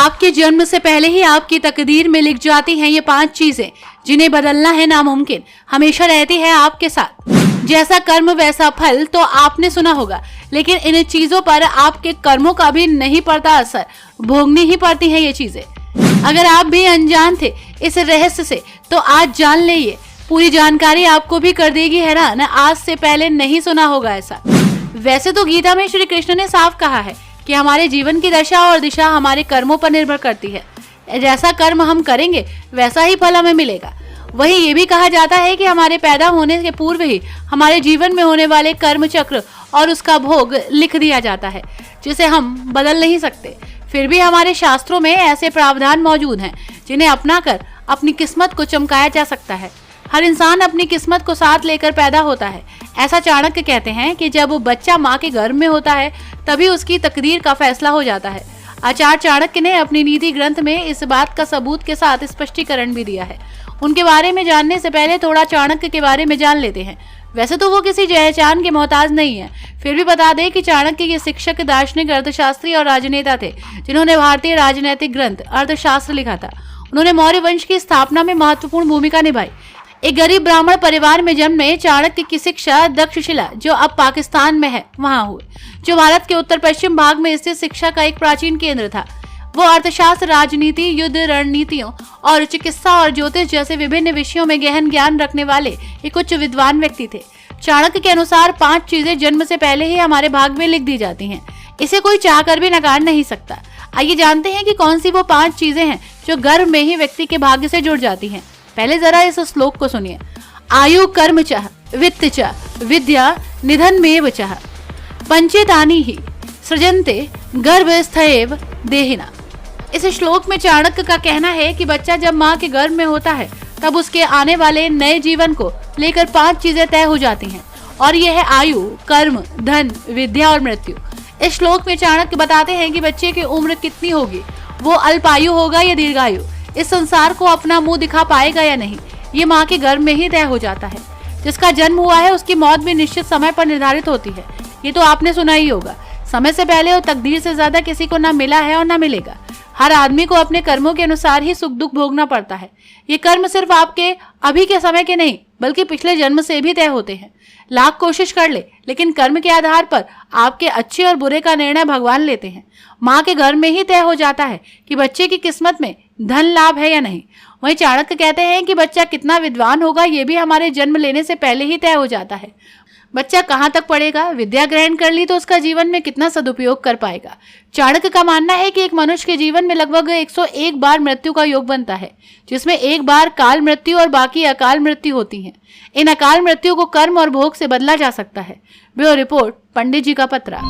आपके जन्म से पहले ही आपकी तकदीर में लिख जाती हैं ये 5 चीजें जिन्हें बदलना है नामुमकिन, हमेशा रहती है आपके साथ। जैसा कर्म वैसा फल तो आपने सुना होगा, लेकिन इन चीजों पर आपके कर्मों का भी नहीं पड़ता असर, भोगनी ही पड़ती हैं ये चीजें। अगर आप भी अनजान थे इस रहस्य से तो आज जान ले, ये पूरी जानकारी आपको भी कर देगी हैरान। आज से पहले नहीं सुना होगा ऐसा। वैसे तो गीता में श्री कृष्ण ने साफ कहा है कि हमारे जीवन की दशा और दिशा हमारे कर्मों पर निर्भर करती है। जैसा कर्म हम करेंगे वैसा ही फल हमें मिलेगा। वहीं ये भी कहा जाता है कि हमारे पैदा होने के पूर्व ही हमारे जीवन में होने वाले कर्म चक्र और उसका भोग लिख दिया जाता है, जिसे हम बदल नहीं सकते। फिर भी हमारे शास्त्रों में ऐसे प्रावधान मौजूद हैं जिन्हें अपनाकर अपनी किस्मत को चमकाया जा सकता है। हर इंसान अपनी किस्मत को साथ लेकर पैदा होता है। ऐसा चाणक्य कहते हैं कि जब बच्चा माँ के गर्भ में होता है तभी उसकी तकदीर का फैसला हो जाता है। आचार्य चाणक्य ने अपनी नीति ग्रंथ में इस बात का सबूत के साथ स्पष्टीकरण भी दिया है। उनके बारे में जानने से पहले थोड़ा चाणक्य के बारे में जान लेते हैं। वैसे तो वो किसी पहचान के मोहताज नहीं है, फिर भी बता दें कि चाणक्य के शिक्षक, दार्शनिक, अर्थशास्त्री और राजनेता थे जिन्होंने भारतीय राजनैतिक ग्रंथ अर्थशास्त्र लिखा था। उन्होंने मौर्य वंश की स्थापना में महत्वपूर्ण भूमिका निभाई। एक गरीब ब्राह्मण परिवार में जन्मे चाणक्य की शिक्षा तक्षशिला, जो अब पाकिस्तान में है, वहां हुई, जो भारत के उत्तर पश्चिम भाग में स्थित शिक्षा का एक प्राचीन केंद्र था। वो अर्थशास्त्र, राजनीति, युद्ध रणनीतियों और चिकित्सा और ज्योतिष जैसे विभिन्न विषयों में गहन ज्ञान रखने वाले एक उच्च विद्वान व्यक्ति थे। चाणक्य के अनुसार 5 चीजें जन्म से पहले ही हमारे भाग्य में लिख दी जाती हैं। इसे कोई चाहकर भी नकार नहीं सकता। आइए जानते हैं कि कौन सी वो 5 चीजें हैं जो गर्भ में ही व्यक्ति के भाग्य से जुड़ जाती हैं। पहले जरा इस श्लोक को सुनिए। आयु कर्म चः वित्त च विद्या निधन में चः पंचेतानि ही सृजन्ते गर्भस्थैव देहिना। इस श्लोक में चाणक्य का कहना है कि बच्चा जब माँ के गर्भ में होता है तब उसके आने वाले नए जीवन को लेकर 5 चीजें तय हो जाती हैं, और यह है आयु, कर्म, धन, विद्या और मृत्यु। इस श्लोक में चाणक्य बताते हैं कि बच्चे की उम्र कितनी होगी, वो अल्पायु होगा या दीर्घायु, इस संसार को अपना मुंह दिखा पाएगा या नहीं, ये माँ के गर्भ में ही तय हो जाता है। जिसका जन्म हुआ है उसकी मौत भी निश्चित समय पर निर्धारित होती है। ये तो आपने सुना ही होगा। समय से पहले और तकदीर से ज्यादा किसी को ना मिला है और ना मिलेगा। हर आदमी को अपने कर्मों के अनुसार ही सुख दुख भोगना पड़ता है। ये कर्म सिर्फ आपके अभी के समय के नहीं बल्कि पिछले जन्म से भी तय होते हैं। लाख कोशिश कर ले, लेकिन कर्म के आधार पर आपके अच्छे और बुरे का निर्णय भगवान लेते हैं। माँ के गर्भ में ही तय हो जाता है कि बच्चे की किस्मत में धन लाभ है या नहीं। वहीं चाणक्य कहते हैं कि बच्चा कितना विद्वान होगा ये भी हमारे जन्म लेने से पहले ही तय हो जाता है। बच्चा कहाँ तक पढ़ेगा, विद्या ग्रहण कर ली तो उसका जीवन में कितना सदुपयोग कर पाएगा। चाणक्य का मानना है कि एक मनुष्य के जीवन में लगभग 101 बार मृत्यु का योग बनता है, जिसमें 1 बार काल मृत्यु और बाकी अकाल मृत्यु होती है। इन अकाल मृत्यु को कर्म और भोग से बदला जा सकता है। ब्यूरो रिपोर्ट, पंडित जी का पत्रा।